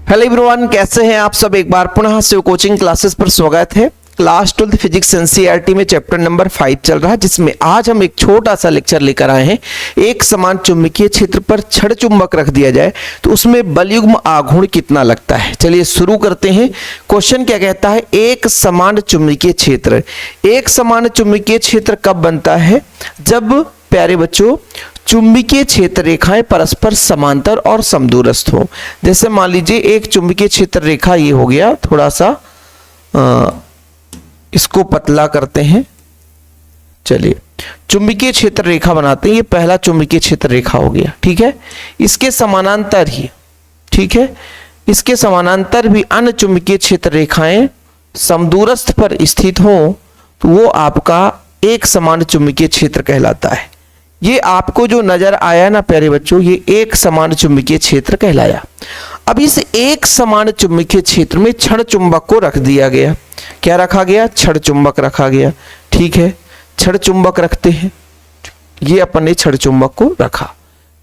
Hello everyone, कैसे हैं आप सब। एक बार पुनः शिव कोचिंग क्लासेस पर स्वागत है। क्लास 12 फिजिक्स एनसीईआरटी में चैप्टर नंबर 5 चल रहा है, जिसमें आज हम एक छोटा सा लेक्चर लेकर आए हैं। एक समान चुंबकीय क्षेत्र पर छड़ चुंबक रख दिया जाए तो उसमें बलयुग्म आघूर्ण कितना लगता है। चलिए शुरू करते हैं। क्वेश्चन क्या कहता है, एक समान चुंबकीय क्षेत्र। एक समान चुंबकीय क्षेत्र कब बनता है? जब प्यारे बच्चों चुंबकीय क्षेत्र रेखाएं परस्पर समांतर और समदूरस्थ हो। जैसे मान लीजिए एक चुंबकीय क्षेत्र रेखा ये हो गया, थोड़ा सा इसको पतला करते हैं। चलिए चुंबकीय क्षेत्र रेखा बनाते हैं। ये पहला चुंबकीय क्षेत्र रेखा हो गया, ठीक है। इसके समानांतर ही, ठीक है, इसके समानांतर भी अन्य चुंबकीय क्षेत्र रेखाएं समदूरस्थ पर स्थित हो तो वो आपका एक समान चुंबकीय क्षेत्र कहलाता है। ये आपको जो नजर आया ना प्यारे बच्चों, ये एक समान चुंबकीय क्षेत्र कहलाया। अब इस एक समान चुंबकीय क्षेत्र में छड़ चुंबक को रख दिया गया। क्या रखा गया? छड़ चुंबक रखा गया, ठीक है। छड़ चुंबक रखते हैं, ये अपन ने छड़ चुंबक को रखा।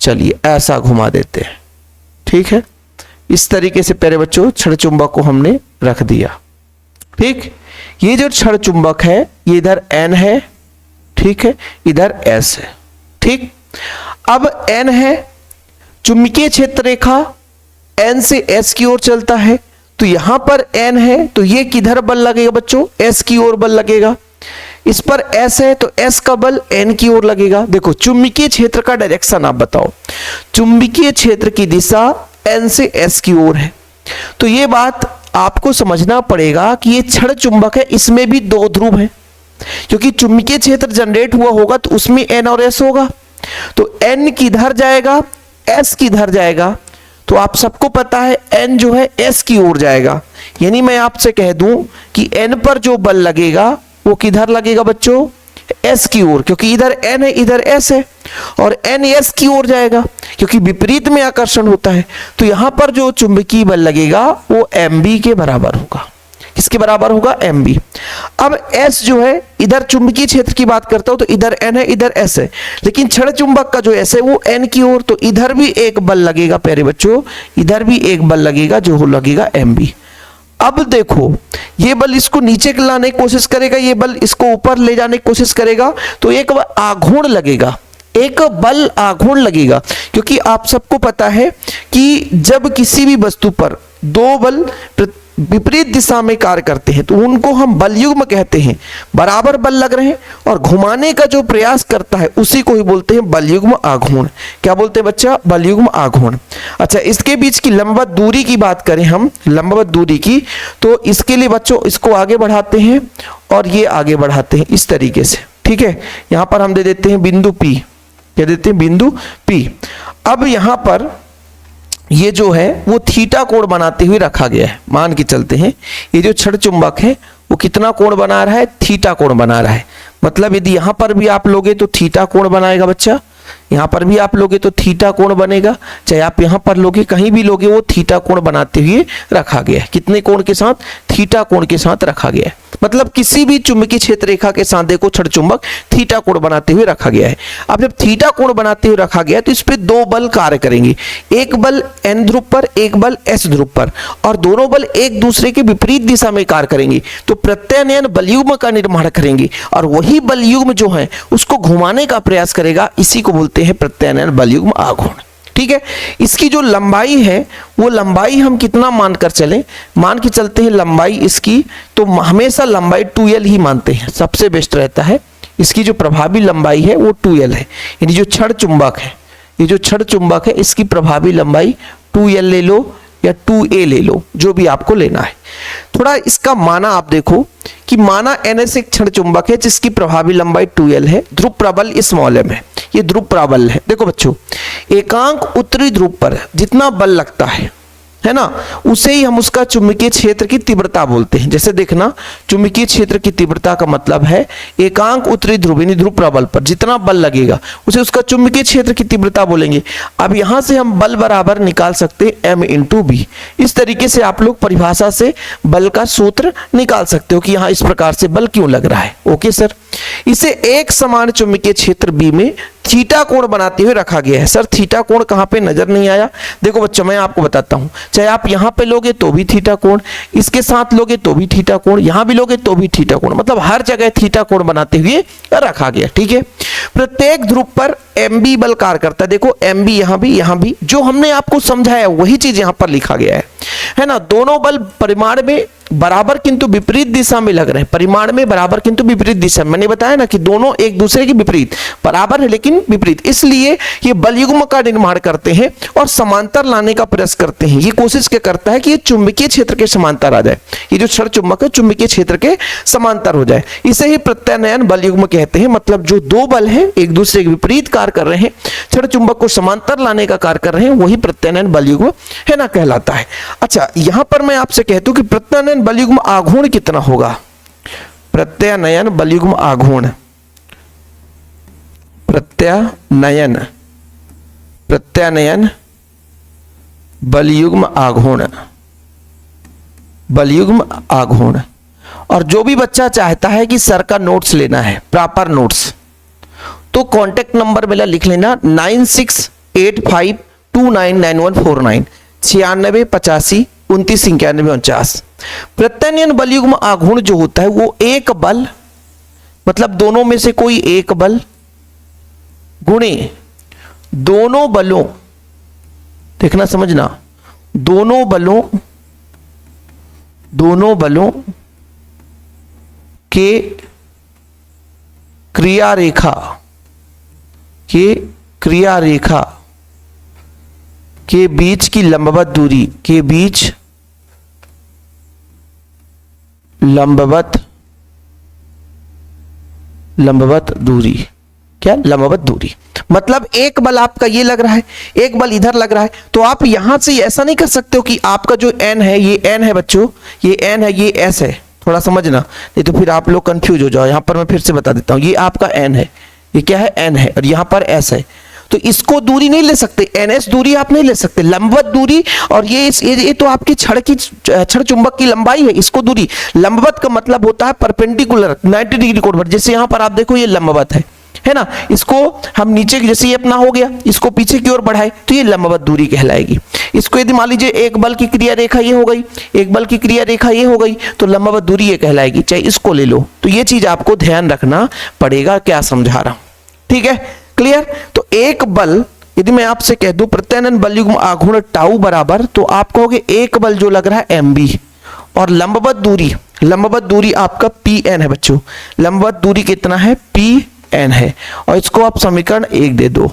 चलिए ऐसा घुमा देते हैं, ठीक है। इस तरीके से प्यारे बच्चों छड़ चुंबक को हमने रख दिया, ठीक। ये जो छड़ चुंबक है ये इधर N है, ठीक है, इधर S है, ठीक। अब N है, चुंबकीय क्षेत्र रेखा N से S की ओर चलता है, तो यहां पर N है तो ये किधर बल लगेगा बच्चों? S की ओर बल लगेगा। इस पर S है तो S का बल N की ओर लगेगा। देखो चुंबकीय क्षेत्र का डायरेक्शन आप बताओ। चुंबकीय क्षेत्र की दिशा N से S की ओर है, तो ये बात आपको समझना पड़ेगा कि ये छड़ चुंबक है, इसमें भी दो ध्रुव है, क्योंकि चुंबकीय क्षेत्र जनरेट हुआ होगा तो उसमें N और S होगा। तो N किधर जाएगा? S किधर जाएगा? तो आप सबको पता है N जो है S की ओर जाएगा। यानी मैं आपसे कह दूं कि N पर जो बल लगेगा वो किधर लगेगा बच्चों? S की ओर, क्योंकि इधर N है इधर S है, और N S की ओर जाएगा क्योंकि विपरीत में आकर्षण होता है। तो यहां पर जो चुंबकीय बल लगेगा वो mb के बराबर होगा। किसके बराबर होगा? mb। अब S जो है, इधर चुंबकीय क्षेत्र की बात करता हूं तो इधर N है इधर S है, लेकिन छड़ चुंबक का जो S है वो N की ओर, तो इधर भी एक बल लगेगा प्यारे बच्चों, इधर भी एक बल लगेगा जो लगेगा mb। अब देखो ये बल इसको नीचे लाने की कोशिश करेगा, ये बल इसको ऊपर ले जाने की कोशिश करेगा, तो एक आघूर्ण लगेगा, एक बल आघूर्ण लगेगा। क्योंकि आप सबको पता है कि जब किसी भी वस्तु पर दो बल विपरीत दिशा में कार्य करते हैं तो उनको हम बलयुग्म कहते हैं। बराबर बल लग रहे हैं और घुमाने का जो प्रयास करता है उसी को ही बोलते हैं बलयुग्म आघूर्ण। क्या बोलते हैं बच्चा? बलयुग्म आघूर्ण। अच्छा, इसके बीच की लंबवत दूरी की बात करें हम, लंबवत दूरी की, तो इसके लिए बच्चों इसको आगे बढ़ाते हैं और ये आगे बढ़ाते हैं इस तरीके से, ठीक है। यहां पर हम दे देते हैं बिंदु P। क्या देते हैं? बिंदु P। अब यहां पर ये जो है वो थीटा कोण बनाते हुए रखा गया है। मान के चलते हैं ये जो छड़ चुंबक है वो कितना कोण बना रहा है? थीटा कोण बना रहा है। मतलब यदि यहां पर भी आप लोगे तो थीटा कोण बनाएगा बच्चा, यहां पर भी आप लोगे तो थीटा कोण बनेगा, चाहे आप यहां पर लोगे कहीं भी लोगे वो थीटा कोण बनाते हुए रखा गया है। कितने कोण के साथ? थीटा कोण के साथ रखा गया है। मतलब किसी भी चुंबकीय क्षेत्र रेखा के साथ देखो छड़ चुंबक थीटा कोण बनाते हुए रखा गया है। अब जब थीटा कोण बनाते हुए रखा गया तो इस पे दो बल कार्य करेंगे, एक बल N ध्रुव पर, एक बल S ध्रुव पर, और दोनों बल एक दूसरे के विपरीत दिशा में कार्य करेंगे, तो प्रत्यानयन बलयुग्म का निर्माण करेंगे और वही बलयुग्म जो है उसको घुमाने का प्रयास करेगा। इसी को बोलते हैं प्रत्यानयन बलयुग्म आघूर्ण, ठीक है। इसकी जो लंबाई है वो लंबाई हम कितना मानकर चलें? मान के चलते हैं लंबाई इसकी, तो हमेशा लंबाई 2l ही मानते हैं, सबसे बेस्ट रहता है। इसकी जो प्रभावी लंबाई है वो 2l है। यानी जो छड़ चुंबक है, ये जो छड़ चुंबक है इसकी प्रभावी लंबाई 2l ले लो या 2a ले लो, जो भी आपको लेना है। थोड़ा इसका माना आप देखो कि माना NS एक छड़ चुंबक है जिसकी प्रभावी लंबाई 2l है, ध्रुव प्रबल स्मॉल m है, ये ध्रुव प्रबल है। देखो बच्चों, एकांक उत्तरी ध्रुव पर जितना बल लगता है ना, उसे ही हम उसका चुंबकीय क्षेत्र की तीव्रता बोलते हैं। जैसे देखना, चुंबकीय क्षेत्र की तीव्रता का मतलब है एकांक उत्तरी ध्रुव यानी ध्रुव प्रबल पर जितना बल लगेगा उसे उसका चुंबकीय क्षेत्र की तीव्रता बोलेंगे। अब यहां से हम बल बराबर निकाल सकते हैं m/b। इस तरीके से आप लोग परिभाषा से बल का सूत्र निकाल सकते हो कि यहां इस प्रकार से बल क्यों लग रहा है। Okay sir. इसे एक समान चुंबकीय क्षेत्र B में थीटा कोण बनाते हुए रखा गया है। सर थीटा कोण कहां पे नजर नहीं आया? देखो बच्चों मैं आपको बताता हूं, चाहे आप यहां पे लोगे तो भी थीटा कोण, इसके साथ लोगे तो भी थीटा कोण, यहां भी लोगे तो भी थीटा कोण, मतलब हर जगह थीटा कोण बनाते हुए रखा गया। ठीक है, प्रत्येक ध्रुव पर एमबी बल कार्य करता है। देखो एमबी यहां भी जो हमने आपको समझाया वही चीज यहां पर लिखा गया है ना। दोनों बल परिमाण में बराबर किंतु विपरीत दिशा में लग रहे हैं। परिमाण में बराबर किंतु विपरीत दिशा, मैंने बताया ना कि दोनों एक दूसरे के विपरीत, बराबर है लेकिन विपरीत, इसलिए ये बल युग्म का निर्माण करते हैं और समांतर लाने का प्रयास करते हैं। ये कोशिश क्या करता है कि ये चुंबकीय क्षेत्र के समांतर आ जाए, ये जो क्षण चुंबक है चुंबकीय क्षेत्र के समांतर हो जाए। इसे ही प्रत्यानयन बल युग्म कहते हैं। मतलब जो दो बल हैं एक दूसरे के विपरीत कार्य कर रहे हैं, क्षण चुंबक को समांतर लाने का कार्य कर रहे हैं, वही प्रत्यानयन बल युग्म है ना कहलाता है। अच्छा यहां पर मैं आपसे कहता हूं कि प्रत्यानयन बल युग्म आघूर्ण कितना होगा? प्रत्यानयन बल युग्म आघूर्ण, प्रत्यानयन बल युग्म आघूर्ण, बल युग्म आघूर्ण। और जो भी बच्चा चाहता है कि सर का नोट्स लेना है, प्रॉपर नोट्स, तो कांटेक्ट नंबर मेरा लिख लेना 9685299149 9685299149। प्रत्यानयन बल युग्म आघूर्ण जो होता है वो एक बल, मतलब दोनों में से कोई एक बल गुणे दोनों बलों, देखना समझना, दोनों बलों के क्रिया रेखा के बीच की लंबवत दूरी, के बीच लंबवत दूरी, क्या लंबवत दूरी, मतलब एक बल आपका ये लग रहा है, एक बल इधर लग रहा है, तो आप यहां से ऐसा नहीं कर सकते हो कि आपका जो n है ये n है बच्चों, ये n है, ये s है, थोड़ा समझना, नहीं तो फिर आप लोग कंफ्यूज हो जाओ। यहां पर मैं फिर से बता देता हूं, ये आपका n है, ये क्या है n है, और यहां पर s है, तो इसको दूरी नहीं ले सकते, ns दूरी आप नहीं ले सकते, लंबवत दूरी, और ये तो आपकी क्षण चुंबक की लंबाई है, इसको दूरी, लंबवत का मतलब होता है परपेंडिकुलर 90 डिग्री कोण पर, जैसे यहां पर आप देखो ये लंबवत है ना, इसको हम नीचे जैसे ये अपना हो गया, इसको पीछे की ओर बढ़ाए तो ये लंबवत दूरी कहलाएगी। इसको यदि मान लीजिए एक बल की क्रिया रेखा ये हो गई, एक बल की क्रिया रेखा ये हो गई, तो लंबवत दूरी ये कहलाएगी, चाहे इसको ले लो। तो ये चीज आपको ध्यान रखना पड़ेगा, क्या समझा रहा हूं, ठीक है, क्लियर। तो एक बल यदि मैं आपसे कह दूं प्रत्यानयन बल युग्म आघूर्ण टाउ बराबर, तो आप कहोगे एक बल जो लग रहा है mb, और लंबवत दूरी आपका pn है बच्चों, लंबवत दूरी कितना है pn है, और इसको आप समीकरण 1 दे दो।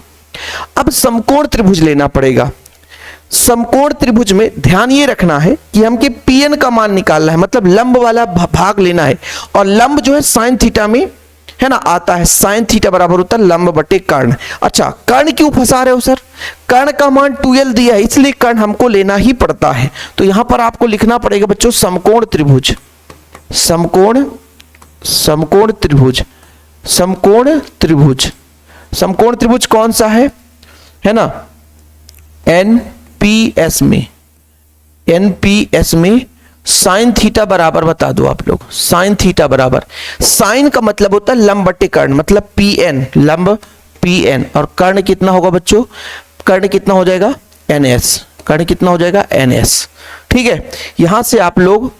अब समकोण त्रिभुज लेना पड़ेगा। समकोण त्रिभुज में ध्यान ये रखना है कि हमके pn का मान निकालना है, मतलब लंब वाला भाग लेना है, और लंब जो है साइन थीटा में है ना आता है, साइन थीटा बराबर होता है लंब बटे कर्ण। अच्छा कर्ण क्यों फंसा रहे हो सर? कर्ण का मान 2l दिया है, इसलिए कर्ण हमको लेना ही पड़ता है। तो यहां पर आपको लिखना पड़ेगा बच्चों समकोण त्रिभुज, समकोण त्रिभुज कौन सा है ना, एनपीएस में साइन थीटा बराबर बता दो आप लोग, साइन थीटा बराबर, साइन का मतलब होता है लंब बटे कर्ण, मतलब pn, लंब pn, और कर्ण कितना होगा बच्चों, कर्ण कितना हो जाएगा ns, कर्ण कितना हो जाएगा ns, ठीक है। यहां से आप लोग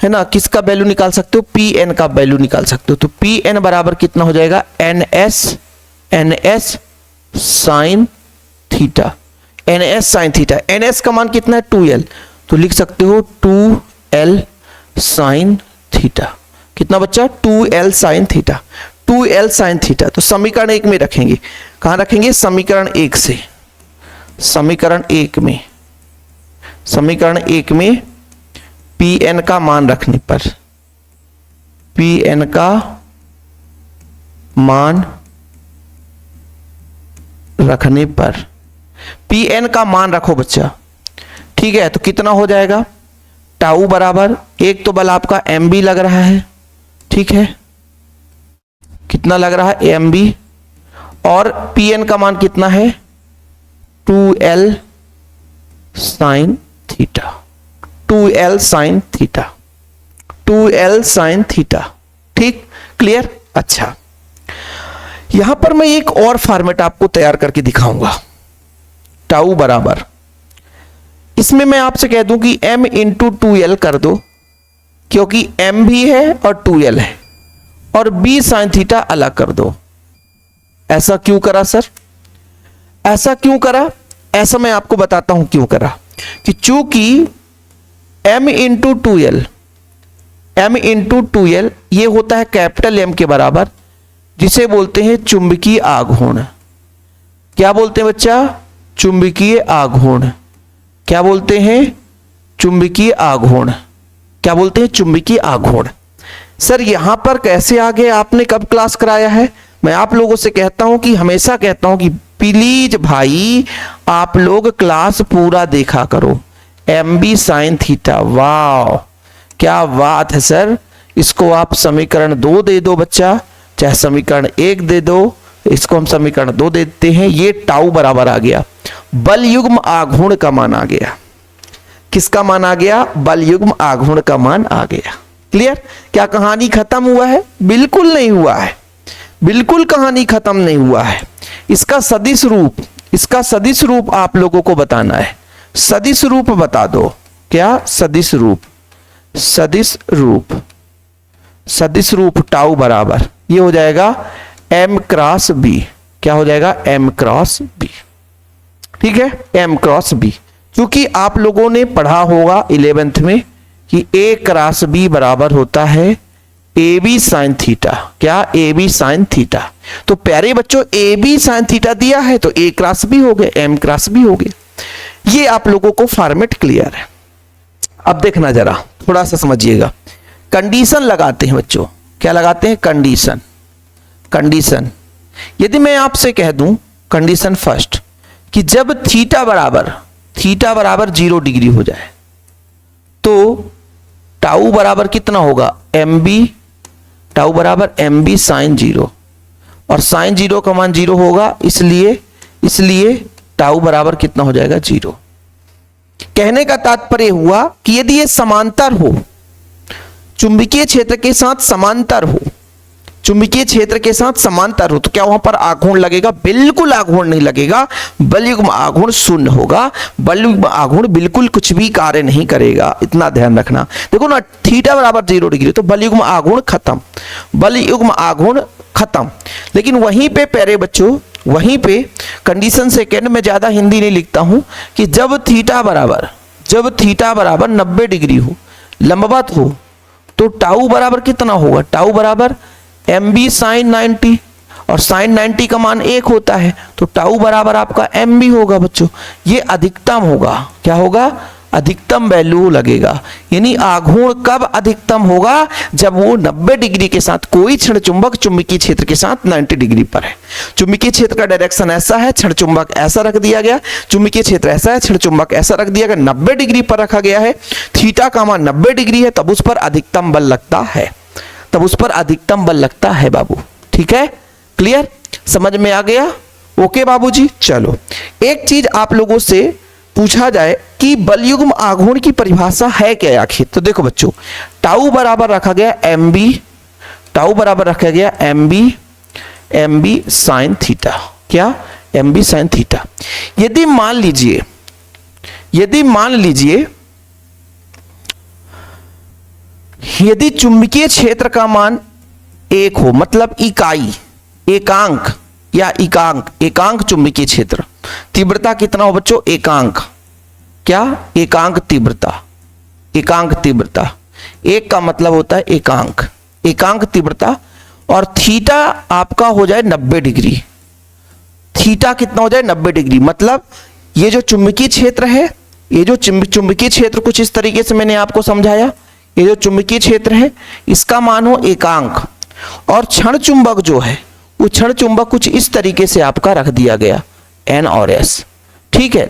है ना किसका वैल्यू निकाल सकते हो, pn का वैल्यू निकाल सकते हो। तो pn बराबर कितना हो जाएगा ns sine theta, ns sine theta, ns का मान कितना है 2l, तो लिख सकते हो 2l साइन थीटा, कितना बच्चा 2l sine theta, 2l sine theta. तो समीकरण 1 में रखेंगे, कहां रखेंगे, समीकरण 1 से, समीकरण 1 में pn का मान रखने पर, pn का मान रखने पर, pn का मान रखो बच्चा, ठीक है। तो कितना हो जाएगा, टाउ बराबर, एक तो बल आपका mb लग रहा है, ठीक है, कितना लग रहा है mb, और pn का मान कितना है 2l sine theta, 2l sine theta, 2l sine theta, ठीक, क्लियर। अच्छा यहां पर मैं एक और फॉर्मेट आपको तैयार करके दिखाऊंगा। टाउ बराबर, इसमें मैं आपसे कह दूं कि m इंटू 2l कर दो, क्योंकि m भी है और 2l है, और b साइन थीटा अलग कर दो। ऐसा क्यों करा सर? ऐसा क्यों करा? ऐसा मैं आपको बताता हूं क्यों करा। कि चूंकि m into 2l, m into 2l ये होता है कैपिटल M के बराबर, जिसे बोलते हैं चुंबकीय आघूर्ण। क्या बोलते हैं बच्चा? चुंबकीय आघूर्ण। क्या बोलते हैं? चुंबकीय आघूर्ण। क्या बोलते हैं? चुंबकीय आघूर्ण। सर यहां पर कैसे आ गए? आपने कब क्लास कराया है? मैं आप लोगों से कहता हूं कि हमेशा कहता हूं कि प्लीज भाई आप लोग क्लास पूरा देखा करो। MB साइन थीटा, वाह क्या बात है सर। इसको आप समीकरण 2 दे दो बच्चा, चाहे समीकरण 1 दे दो, इसको हम समीकरण 2 देते हैं। ये टाउ बराबर आ गया, बल युग्म आघूर्ण का मान आ गया। किसका मान आ गया? बल युग्म आघूर्ण का मान आ गया। क्लियर? क्या कहानी खत्म हुआ है? बिल्कुल नहीं हुआ है, बिल्कुल कहानी खत्म नहीं हुआ है। इसका सदिश रूप, इसका सदिश रूप आप लोगों को बताना है। सदिश रूप बता दो। क्या? सदिश रूप, सदिश रूप, सदिश रूप टाउ बराबर ये हो जाएगा m क्रॉस b। क्या हो जाएगा? m cross b। ठीक है, m क्रॉस b। क्योंकि आप लोगों ने पढ़ा होगा 11th में कि a क्रॉस b बराबर होता है AB साइन थीटा। क्या? AB sine theta. तो प्यारे बच्चों AB साइन थीटा दिया है तो A क्रॉस B हो गए, M क्रॉस B हो गए। ये आप लोगों को फॉर्मेट क्लियर है। अब देखना जरा, थोड़ा सा समझिएगा। कंडीशन लगाते हैं बच्चों। क्या लगाते हैं? कंडीशन। कंडीशन यदि मैं आपसे कह दूं कंडीशन फर्स्ट कि जब थीटा बराबर 0 डिग्री हो जाए तो टाउ बराबर कितना होगा? MB, टाउ बराबर MB साइन 0, और साइन 0 का मान 0 होगा, इसलिए टाउ बराबर कितना हो जाएगा? 0। कहने का तात्पर्य हुआ कि यदि ये समांतर हो, चुंबकीय क्षेत्र के साथ समांतर हो, चुंबकीय क्षेत्र के साथ समांतर हो, तो क्या वहां पर आघूर्ण लगेगा? बिल्कुल आघूर्ण नहीं लगेगा। बल युग्म आघूर्ण शून्य होगा। बल युग्म आघूर्ण बिल्कुल कुछ भी कार्य नहीं करेगा, इतना ध्यान रखना। देखो ना, थीटा बराबर 0 डिग्री तो बल युग्म आघूर्ण खत्म, बल युग्म आघूर्ण खत्म। लेकिन वहीं पे प्यारे बच्चों, वहीं पे कंडीशन सेकेंड में ज्यादा हिंदी नहीं लिखता हूं कि जब थीटा बराबर 90 डिग्री हो, लंबवत हो, तो टाउ बराबर कितना होगा? टाउ बराबर MB साइन 90, और साइन 90 का मान 1 होता है, तो टाउ बराबर आपका MB होगा बच्चों। ये अधिकतम होगा। क्या होगा? अधिकतम वैल्यू लगेगा। यानी आघूर्ण कब अधिकतम होगा? जब वो 90 डिग्री के साथ, कोई क्षण चुंबक चुंबकीय क्षेत्र के साथ 90 डिग्री पर है। चुंबकीय क्षेत्र का डायरेक्शन ऐसा है, क्षण चुंबक ऐसा रख दिया गया, चुंबकीय क्षेत्र ऐसा है, क्षण चुंबक ऐसा रख दिया गया, 90 डिग्री पर रखा गया है, थीटा का मान 90 डिग्री है, तब उस पर अधिकतम बल लगता है, तब उस पर अधिकतम बल लगता है बाबू। ठीक है, क्लियर? समझ में आ गया? ओके बाबूजी। चलो, एक चीज आप लोगों से पूछा जाए कि बल युग्म आघूर्ण की परिभाषा है क्या आखिर? तो देखो बच्चों, टाउ बराबर रखा गया MB, टाउ बराबर रखा गया MB साइन थीटा। क्या? MB sine theta. यदि मान लीजिए यदि चुंबकीय क्षेत्र का मान 1 हो, मतलब इकाई, एकांक या एकांक चुंबकीय क्षेत्र, तीव्रता कितना हो बच्चों? एकांक। क्या? एकांक तीव्रता। एकांक तीव्रता, एक का मतलब होता है एकांक, एकांक तीव्रता, और थीटा आपका हो जाए 90 डिग्री। थीटा कितना हो जाए? 90 डिग्री। मतलब ये जो चुंबकीय क्षेत्र है, ये जो चुंबकीय क्षेत्र कुछ इस तरीके से मैंने आपको समझाया, ये जो चुंबकीय क्षेत्र है इसका मान हो एकांक, और क्षण चुंबक जो है वो क्षण चुंबक कुछ इस तरीके से आपका रख दिया गया N और S। ठीक है,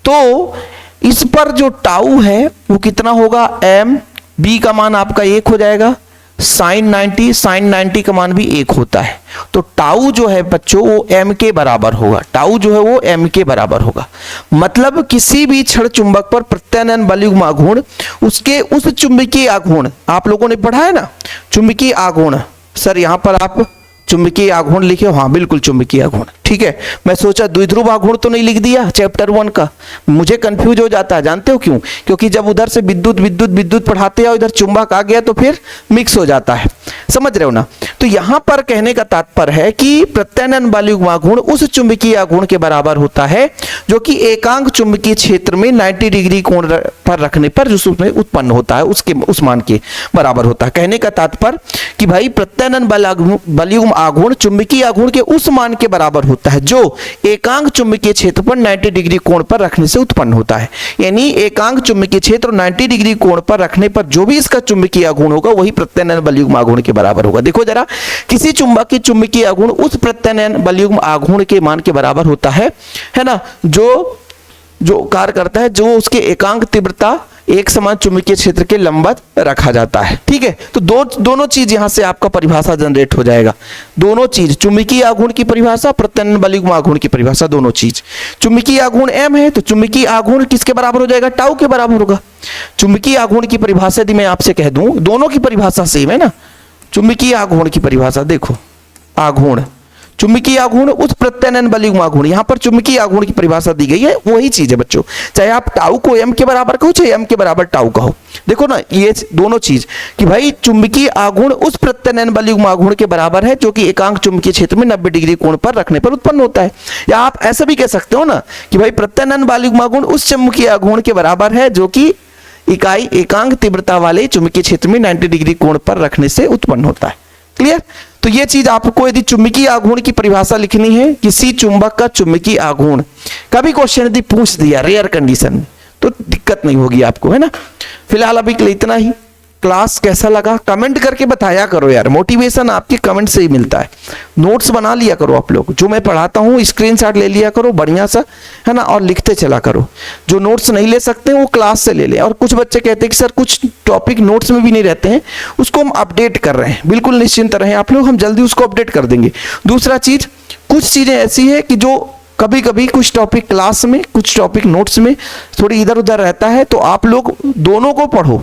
तो इस पर जो टाउ है वो कितना होगा? M, B का मान आपका 1 हो जाएगा, साइन 90 का मान भी 1 होता है, तो टाउ जो है बच्चों वो M के बराबर होगा। टाउ जो है वो M के बराबर होगा। मतलब किसी भी क्षण चुंबक पर प्रत्यानयन बल युग्म आघूर्ण, उसके उस चुंबकीय आघूर्ण, आप लोगों ने पढ़ा है ना चुंबकीय आघूर्ण, सर यहां पर आप चुंबकीय आघूर्ण लिखे हो? हाँ बिल्कुल चुंबकीय आघूर्ण, ठीक है। मैं सोचा द्विध्रुव आघूर्ण तो नहीं लिख दिया चैप्टर 1 का, मुझे कंफ्यूज हो जाता है, जानते हो क्यों? क्योंकि जब उधर से विद्युत विद्युत विद्युत पढ़ाते हैं और इधर चुंबक आ गया तो फिर मिक्स हो जाता है, समझ रहे हो ना। तो यहां पर कहने का तात्पर्य है कि प्रत्यानयन बलयुग्म आघूर्ण उस चुंबकीय आघूर्ण के बराबर होता है जो कि एकांक चुंबकीय क्षेत्र में 90 डिग्री कोण पर रखने पर जो उसमें उत्पन्न होता है उसके उस मान के बराबर होता है। कहने का तात्पर्य कि भाई प्रत्यानयन बलयुग्म आघूर्ण चुंबकीय आघूर्ण के उस मान के बराबर होता है जो एकांक चुंबकीय क्षेत्र पर 90 डिग्री कोण पर रखने से उत्पन्न होता है। यानी एकांक चुंबकीय क्षेत्र 90 डिग्री कोण पर रखने पर जो भी इसका चुंबकीय आघूर्ण होगा वही प्रत्यानयन बलयुग्म आघूर्ण के बराबर होगा। देखो जरा, किसी चुंबक की चुंबकीय आघूर्ण उस प्रत्यानयन बलयुग्म आघूर्ण के मान के बराबर होता है ना, जो कार्य करता है, जो उसके एकांक तीव्रता एक समान चुंबकीय क्षेत्र के लंबवत रखा जाता है, ठीक है। तो दोनों चीज यहां से आपका परिभाषा जनरेट हो जाएगा, दोनों चीज, चुंबकीय आघूर्ण की परिभाषा, प्रत्यानयन बलयुग्म आघूर्ण की परिभाषा, दोनों चीज। चुंबकीय आघूर्ण m है तो चुंबकीय आघूर्ण किसके बराबर हो जाएगा? टाउ के बराबर होगा। चुंबकीय आघूर्ण की परिभाषा यदि मैं आपसे कह दूं, दोनों की परिभाषा सेम है ना। चुंबकीय आघूर्ण की परिभाषा देखो, आघूर्ण, चुंबकीय आघूर्ण उस प्रत्यानयन बलयुग्म आघूर्ण, यहां पर चुंबकीय आघूर्ण की परिभाषा दी गई है, वही चीज है बच्चों, चाहे आप टाउ को m के बराबर कहो चाहे m के बराबर टाउ कहो। देखो ना ये दोनों चीज कि भाई चुंबकीय आघूर्ण उस प्रत्यानयन बलयुग्म आघूर्ण के बराबर है जो कि एकांक चुंबकीय क्षेत्र में 90 डिग्री कोण पर रखने पर उत्पन्न होता है। या आप ऐसा भी कह सकते हो ना कि भाई प्रत्यानयन बलयुग्म आघूर्ण उस चुंबकीय आघूर्ण के बराबर है जो कि इकाई एकांक तीव्रता वाले चुंबकीय क्षेत्र में 90 डिग्री कोण पर रखने से उत्पन्न होता है। क्लियर? तो ये चीज आपको यदि चुंबकीय आघूर्ण की परिभाषा लिखनी है, किसी चुंबक का चुंबकीय आघूर्ण, कभी क्वेश्चन यदि पूछ दिया रेयर कंडीशन में तो दिक्कत नहीं होगी आपको, है ना। फिलहाल अभी के लिए इतना ही। क्लास कैसा लगा कमेंट करके बताया करो यार, मोटिवेशन आपके कमेंट से ही मिलता है। नोट्स बना लिया करो आप लोग, जो मैं पढ़ाता हूँ स्क्रीनशॉट ले लिया करो बढ़िया सा, है ना, और लिखते चला करो। जो नोट्स नहीं ले सकते वो क्लास से ले लें। और कुछ बच्चे कहते हैं कि सर कुछ टॉपिक नोट्स में भी नहीं रहते हैं, उसको हम अपडेट कर रहे हैं, बिल्कुल निश्चिंत रहें आप लोग, हम जल्दी उसको अपडेट कर देंगे। दूसरा चीज, कुछ चीजें ऐसी है कि जो कभी कभी कुछ टॉपिक क्लास में कुछ टॉपिक नोट्स में थोड़ी इधर उधर रहता है, तो आप लोग दोनों को पढ़ो,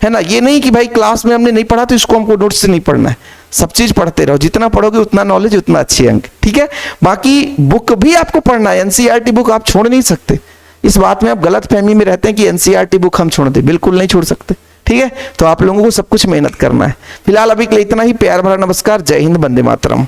है ना। ये नहीं कि भाई क्लास में हमने नहीं पढ़ा तो इसको हमको नोट्स से नहीं पढ़ना है, सब चीज पढ़ते रहो, जितना पढ़ोगे उतना नॉलेज उतना अच्छे अंक, ठीक है। बाकी बुक भी आपको पढ़ना है, एनसीईआरटी बुक आप छोड़ नहीं सकते। इस बात में आप गलत फहमी में रहते हैं कि एनसीईआरटी बुक हम छोड़ दें, बिल्कुल नहीं छोड़ सकते, ठीक है। तो आप लोगों को सब कुछ मेहनत करना है। फिलहाल अभी के लिए इतना ही। प्यार भरा नमस्कार, जय हिंद, वंदे मातरम।